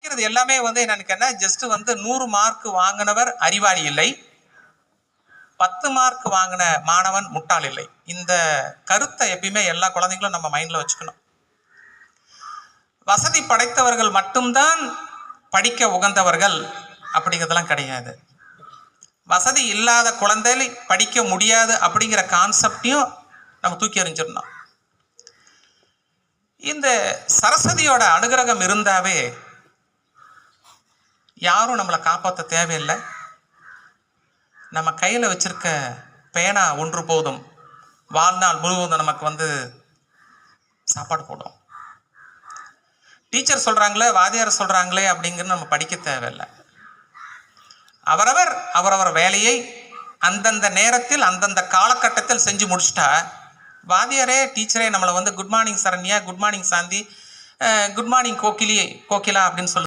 படிக்கிறது எல்லாமே என்னன்னு ஜஸ்ட் 100 மார்க் வாங்கினவர் அறிவாளி இல்லை, 10 மார்க் வாங்கின மாணவன் முட்டாள் இல்லை. இந்த கருத்தை எப்பயுமே எல்லா குழந்தைங்களும் நம்ம மைண்ட்ல வச்சுக்கணும். வசதி படைத்தவர்கள் மட்டும்தான் படிக்க உகந்தவர்கள் அப்படிங்கிறதெல்லாம் கிடையாது. வசதி இல்லாத குழந்தை படிக்க முடியாது அப்படிங்கிற கான்செப்டையும் நம்ம தூக்கி எறிஞ்சிடணும். இந்த சரஸ்வதியோட அனுகிரகம் இருந்தாவே யாரும் நம்மளை காப்பாற்ற தேவையில்லை. நம்ம கையில் வச்சிருக்க பேனா ஒன்று போதும், வாழ்நாள் முழுவதும் நமக்கு சாப்பாடு போடும். டீச்சர் சொல்றாங்களே, வாத்தியார் சொல்றாங்களே அப்படிங்கிறது நம்ம படிக்க தேவையில்லை. அவரவர் வேலையை அந்தந்த நேரத்தில் அந்தந்த காலகட்டத்தில் செஞ்சு முடிச்சுட்டா வாத்தியாரே டீச்சரே நம்மளை good morning Saranya, good morning Shanthi, good morning Gokila அப்படின்னு சொல்லி